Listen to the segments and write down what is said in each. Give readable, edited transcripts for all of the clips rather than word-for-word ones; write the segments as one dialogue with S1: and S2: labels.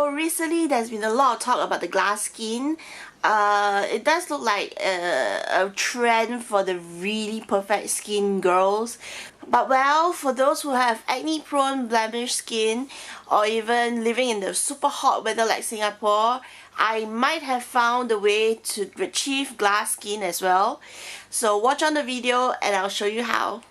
S1: So recently there's been a lot of talk about the glass skin. It does look like a trend for the really perfect skin girls. But well, for those who have acne prone blemish skin or even living in the super hot weather like Singapore, I might have found a way to achieve glass skin as well. So watch on the video and I'll show you how.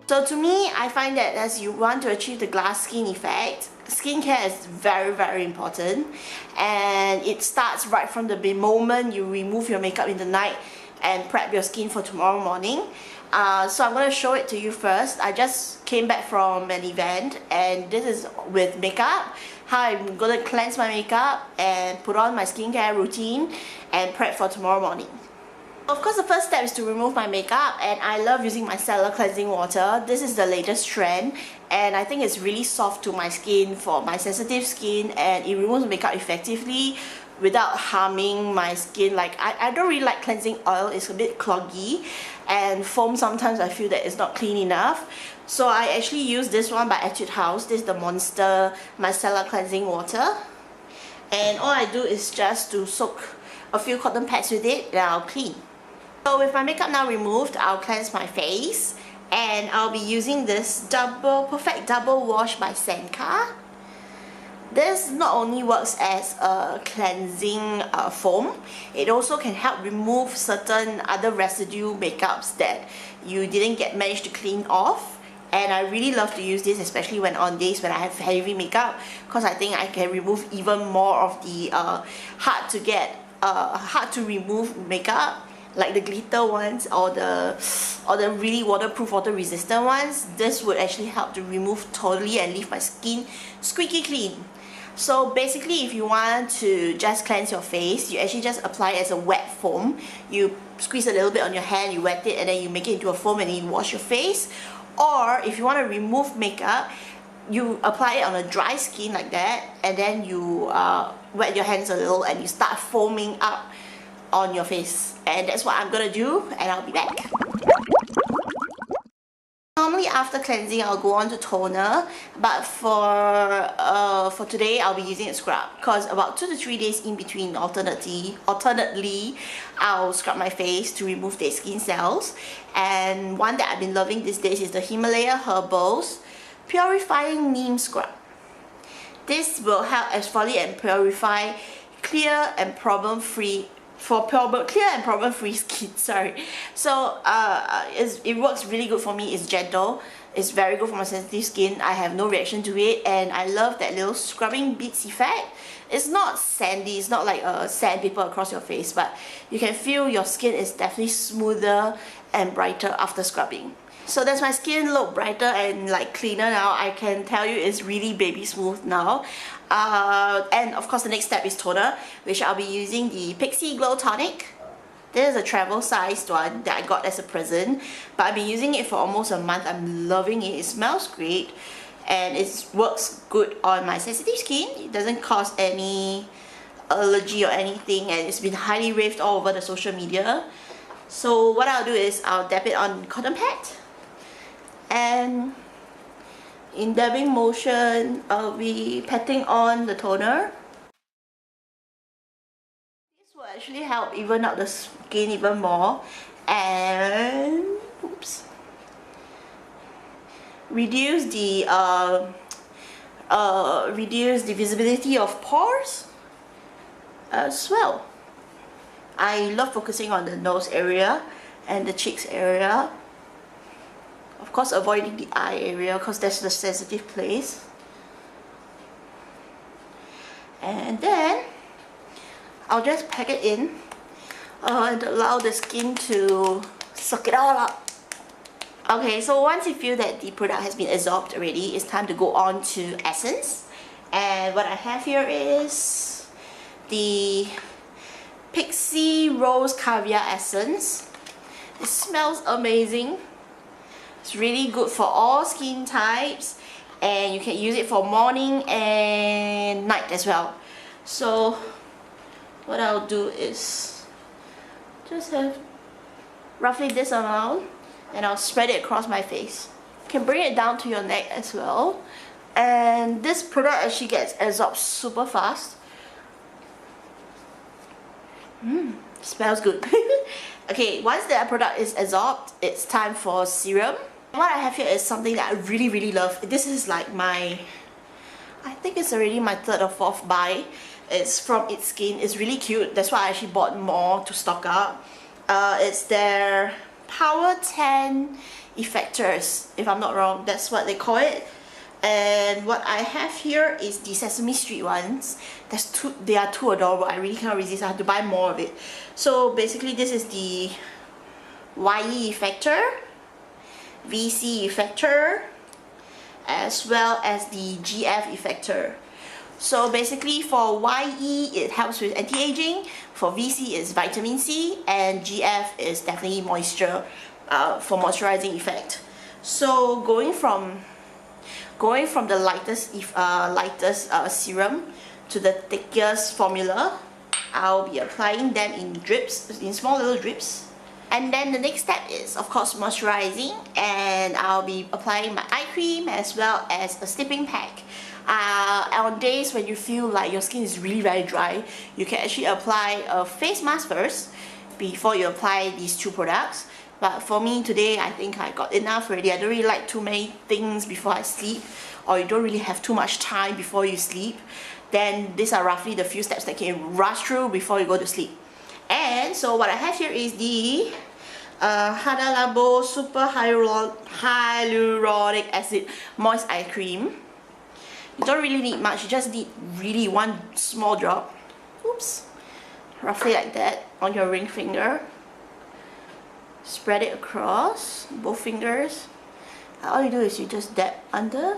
S1: So to me, I find that as you want to achieve the glass skin effect, skincare is very important, and it starts right from the moment you remove your makeup in the night and prep your skin for tomorrow morning. So I'm going to show it to you first. I just came back from an event and this is with makeup, how I'm going to cleanse my makeup and put on my skincare routine and prep for tomorrow morning. Of course, the first step is to remove my makeup, and I love using Micellar cleansing water. This is the latest trend and I think it's really soft to my skin for my sensitive skin, and it removes makeup effectively without harming my skin. Like I don't really like cleansing oil, it's a bit cloggy, and foam sometimes I feel that it's not clean enough. So I actually use this one by Etude House. This is the Monster Micellar cleansing water, and all I do is just to soak a few cotton pads with it and I'll clean. So with my makeup now removed, I'll cleanse my face, and I'll be using this perfect double wash by Senka. This not only works as a cleansing foam, it also can help remove certain other residue makeups that you didn't manage to clean off. And I really love to use this, especially when on days when I have heavy makeup, because I think I can remove even more of the hard to remove makeup, like the glitter ones or the really waterproof, water resistant ones. This would actually help to remove totally and leave my skin squeaky clean. So basically, if you want to just cleanse your face, you actually just apply it as a wet foam. You squeeze a little bit on your hand, you wet it, and then you make it into a foam and then you wash your face. Or if you want to remove makeup, you apply it on a dry skin like that, and then you wet your hands a little and you start foaming up on your face. And that's what I'm gonna do, and I'll be back. Normally after cleansing I'll go on to toner, but for today I'll be using a scrub, because about 2 to 3 days in between alternately I'll scrub my face to remove dead skin cells. And one that I've been loving these days is the Himalaya Herbals Purifying Neem Scrub. This will help exfoliate and purify clear and problem-free skin, sorry. So it works really good for me. It's gentle, it's very good for my sensitive skin. I have no reaction to it, and I love that little scrubbing beads effect. It's not sandy, it's not like a sandpaper across your face, but you can feel your skin is definitely smoother and brighter after scrubbing. So does my skin look brighter and like cleaner now? I can tell you it's really baby smooth now. And of course the next step is toner, which I'll be using the Pixi Glow Tonic. This is a travel sized one that I got as a present, but I've been using it for almost a month. I'm loving it. It smells great and it works good on my sensitive skin. It doesn't cause any allergy or anything, and it's been highly raved all over the social media. So what I'll do is I'll dab it on cotton pad, and in dabbing motion I'll be patting on the toner. This will actually help even out the skin even more, and reduce the visibility of pores as well. I love focusing on the nose area and the cheeks area. Of course, avoiding the eye area because that's the sensitive place. And then I'll just pack it in and allow the skin to suck it all up. Okay, so once you feel that the product has been absorbed already, it's time to go on to essence. And what I have here is the Pixi Rose Caviar Essence. It smells amazing. It's really good for all skin types, and you can use it for morning and night as well. So what I'll do is just have roughly this amount, and I'll spread it across my face. You can bring it down to your neck as well. And this product actually gets absorbed super fast. Smells good. Okay, once the product is absorbed, it's time for serum. What I have here is something that I really love. This is like my, I think it's already my 3rd or 4th buy. It's from It's Skin. It's really cute. That's why I actually bought more to stock up. It's their Power 10 Effectors, if I'm not wrong. That's what they call it. And what I have here is the Sesame Street ones. They are too adorable. I really cannot resist. I have to buy more of it. So basically this is the YE Effector, VC Effector, as well as the GF Effector. So basically for YE it helps with anti-aging, for VC is vitamin C, and GF is definitely moisture for moisturizing effect. So going from the lightest serum to the thickest formula, I'll be applying them in drips, in small little drips. And then the next step is of course moisturizing, and I'll be applying my eye cream as well as a sleeping pack. On days when you feel like your skin is really very dry, you can actually apply a face mask first before you apply these two products. But for me today, I think I got enough already. I don't really like too many things before I sleep, or you don't really have too much time before you sleep. Then these are roughly the few steps that you can rush through before you go to sleep. And so what I have here is the Hada Labo Super Hyaluronic Acid Moist Eye Cream. You don't really need much, you just need really one small drop. Oops. Roughly like that on your ring finger. Spread it across both fingers. All you do is you just dab under.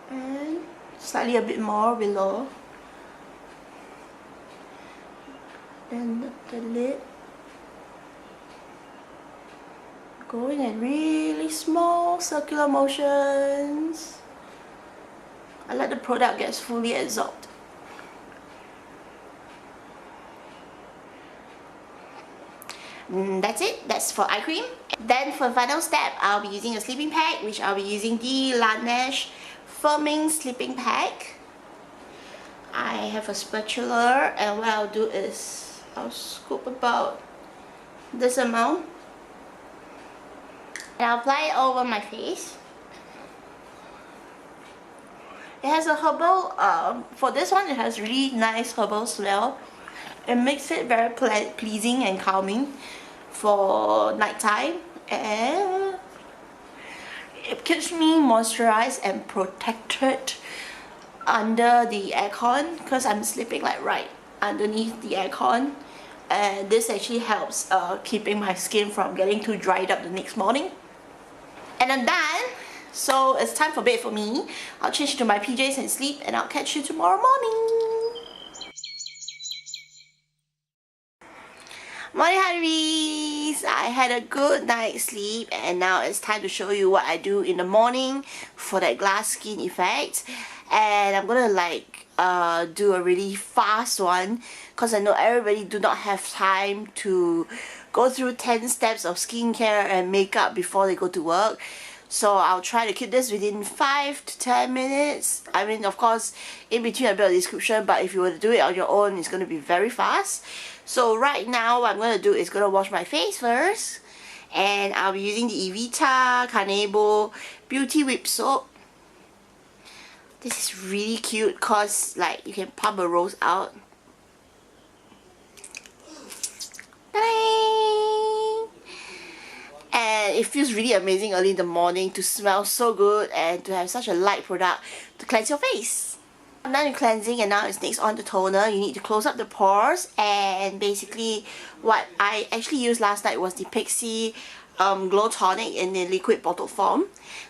S1: And slightly a bit more below. Then the lid. Going in really small circular motions. I let the product get fully absorbed. That's it. That's for eye cream. Then for the final step, I'll be using a sleeping pack, which I'll be using the Laneige Firming Sleeping Pack. I have a spatula, and what I'll do is I'll scoop about this amount. And I'll apply it over my face. It has a herbal, for this one it has really nice herbal smell. It makes it very pleasing and calming for nighttime, and it keeps me moisturized and protected under the aircon, because I'm sleeping like right underneath the aircon, and this actually helps keeping my skin from getting too dried up the next morning. And I'm done, so it's time for bed for me. I'll change to my PJs and sleep, and I'll catch you tomorrow morning. Morning Huney'Z! I had a good night's sleep, and now it's time to show you what I do in the morning for that glass skin effect. And I'm gonna like do a really fast one, because I know everybody do not have time to go through 10 steps of skincare and makeup before they go to work. So I'll try to keep this within 5 to 10 minutes. I mean, of course, in between a bit of description, but if you were to do it on your own, it's going to be very fast. So right now, what I'm going to do is going to wash my face first. And I'll be using the Evita Kanebo Beauty Whip Soap. This is really cute because like you can pump a rose out. And it feels really amazing early in the morning to smell so good and to have such a light product to cleanse your face. I'm done with cleansing, and now it's next on the toner. You need to close up the pores, and basically what I actually used last night was the Pixi Glow Tonic in the liquid bottle form.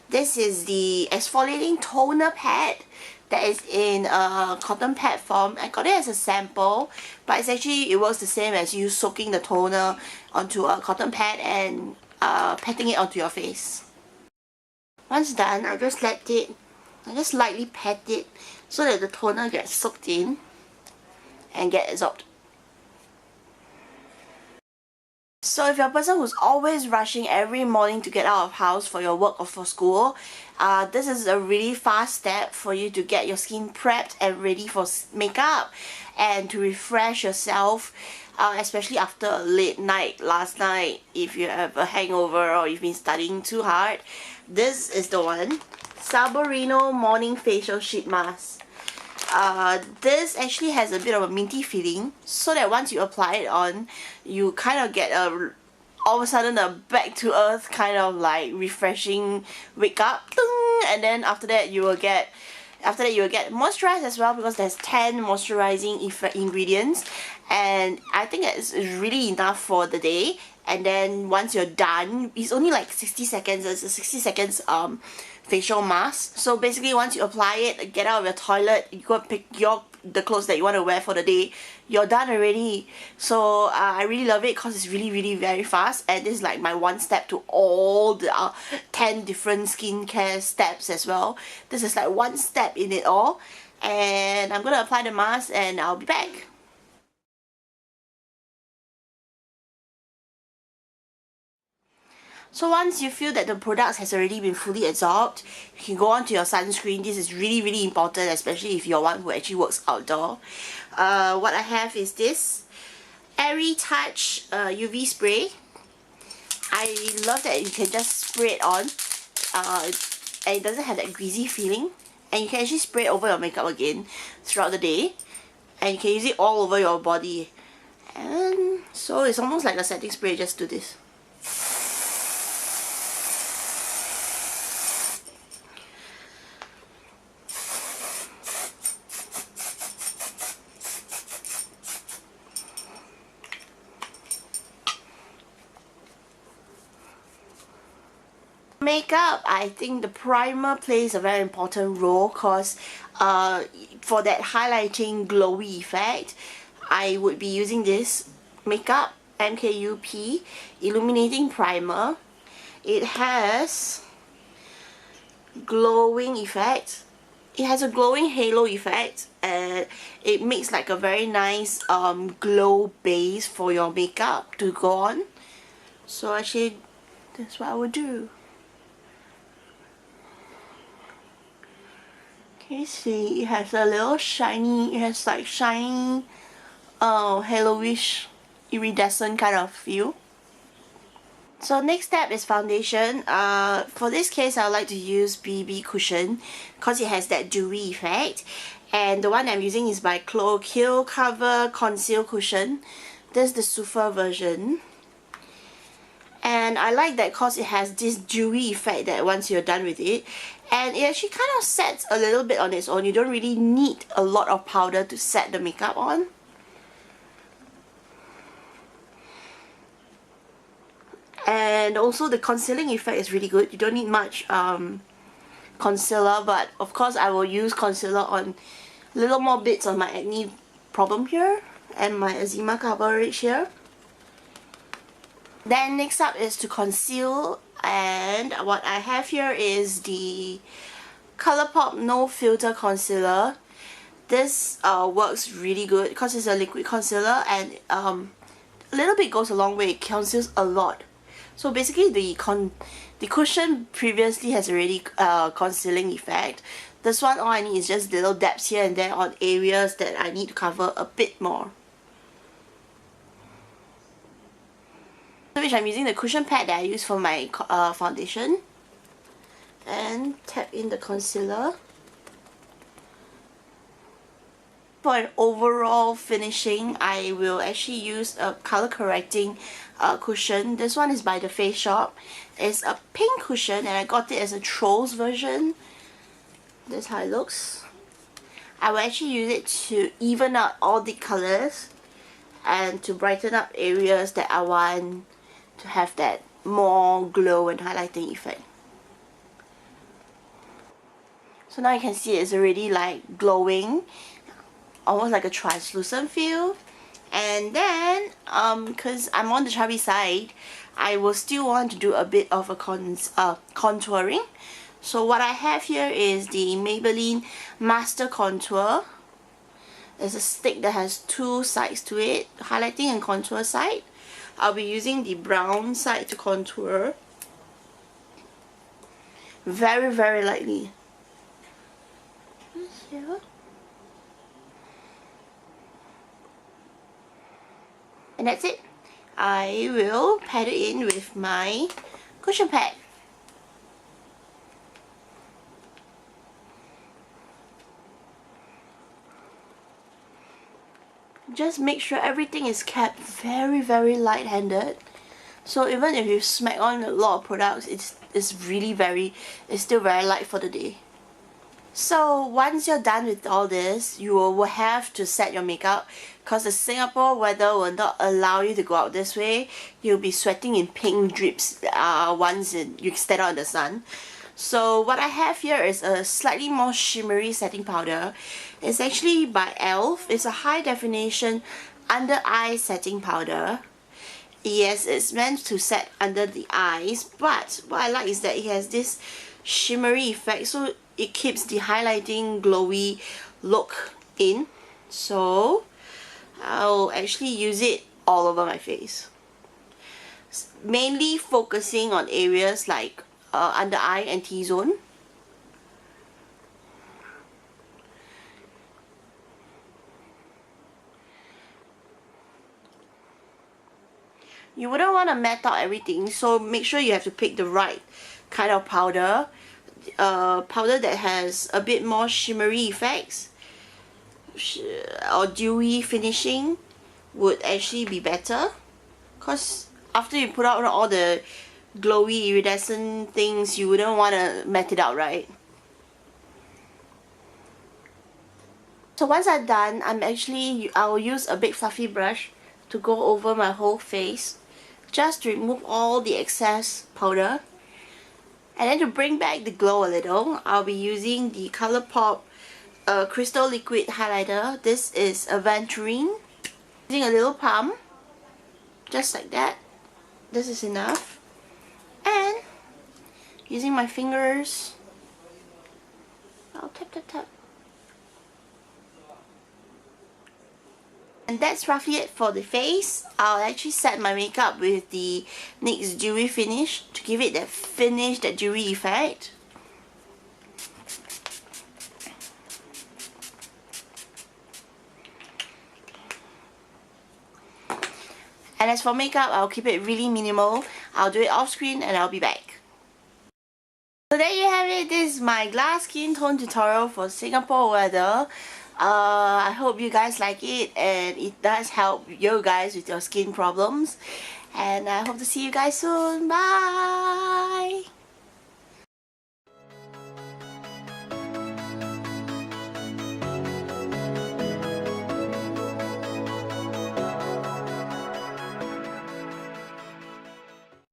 S1: This is the exfoliating toner pad that is in a cotton pad form. I got it as a sample, but it's actually, it works the same as you soaking the toner onto a cotton pad and patting it onto your face. Once done, I just lightly pat it so that the toner gets soaked in and get absorbed. So if you're a person who's always rushing every morning to get out of house for your work or for school, this is a really fast step for you to get your skin prepped and ready for makeup and to refresh yourself, especially after a late night last night. If you have a hangover or you've been studying too hard, this is the one. Saborino Morning Facial Sheet Mask. This actually has a bit of a minty feeling, so that once you apply it on, you kind of get all of a sudden a back to earth kind of like refreshing wake up, and then after that you will get moisturized as well, because there's 10 moisturizing ingredients, and I think it's really enough for the day. And then once you're done, it's only like 60 seconds. It's a 60 seconds facial mask. So basically, once you apply it, get out of your toilet, you go pick the clothes that you want to wear for the day, you're done already. So I really love it because it's really very fast, and this is like my one step to all the 10 different skincare steps as well. This is like one step in it all, and I'm gonna apply the mask and I'll be back. So once you feel that the product has already been fully absorbed, you can go on to your sunscreen. This is really important, especially if you're one who actually works outdoor. What I have is this Airy Touch UV spray. I love that you can just spray it on, and it doesn't have that greasy feeling, and you can actually spray it over your makeup again throughout the day, and you can use it all over your body. And so it's almost like a setting spray. Just do this. Makeup, I think the primer plays a very important role, because for that highlighting glowy effect, I would be using this Makeup MKUP Illuminating Primer. It has glowing effect. It has a glowing halo effect, and it makes like a very nice glow base for your makeup to go on. So actually, that's what I would do. You see, it has a little shiny, it has like shiny, haloish, iridescent kind of feel. So next step is foundation. For this case, I would like to use BB Cushion because it has that dewy effect. And the one I'm using is by Cloakill Cover Conceal Cushion. This is the Sufa version. And I like that because it has this dewy effect that once you're done with it, and it actually kind of sets a little bit on its own. You don't really need a lot of powder to set the makeup on. And also the concealing effect is really good. You don't need much concealer, but of course I will use concealer on little more bits of my acne problem here and my eczema coverage here. Then next up is to conceal, and what I have here is the ColourPop No Filter Concealer. This works really good because it's a liquid concealer, and a little bit goes a long way. It conceals a lot. So basically the cushion previously has already concealing effect. This one, all I need is just little dabs here and there on areas that I need to cover a bit more. Which I'm using the cushion pad that I use for my foundation, and tap in the concealer. For an overall finishing, I will actually use a color correcting cushion. This one is by the Face Shop. It's a pink cushion, and I got it as a Trolls version. This is how it looks. I will actually use it to even out all the colors and to brighten up areas that I want to have that more glow and highlighting effect. So now you can see it's already like glowing, almost like a translucent feel. And then because I'm on the chubby side, I will still want to do a bit of a contouring. So what I have here is the Maybelline Master Contour. There's a stick that has two sides to it, highlighting and contour side. I'll be using the brown side to contour. Very, very lightly. Here. And that's it. I will pat it in with my cushion pad. Just make sure everything is kept very, very light-handed. So even if you smack on a lot of products, it's still very light for the day. So once you're done with all this, you will have to set your makeup because the Singapore weather will not allow you to go out this way. You'll be sweating in pink drips once you stand out in the sun. So what I have here is a slightly more shimmery setting powder. It's actually by e.l.f. It's a high definition under eye setting powder. Yes, it's meant to set under the eyes, but what I like is that it has this shimmery effect, so it keeps the highlighting glowy look in. So I'll actually use it all over my face, mainly focusing on areas like under eye and T-zone. You wouldn't want to matte out everything, so make sure you have to pick the right kind of powder. Powder that has a bit more shimmery effects or dewy finishing would actually be better, because after you put out all the glowy iridescent things, you wouldn't want to matte it out, right? So once I'm done, I will use a big fluffy brush to go over my whole face, just to remove all the excess powder. And then to bring back the glow a little, I'll be using the ColourPop Crystal Liquid Highlighter. This is Aventurine. Using a little pump, just like that. This is enough. And using my fingers, I'll tap tap tap. And that's roughly it for the face. I'll actually set my makeup with the NYX Dewy Finish to give it that finish, that dewy effect. And as for makeup, I'll keep it really minimal. I'll do it off screen and I'll be back. So there you have it. This is my glass skin tone tutorial for Singapore weather. I hope you guys like it and it does help you guys with your skin problems. And I hope to see you guys soon. Bye!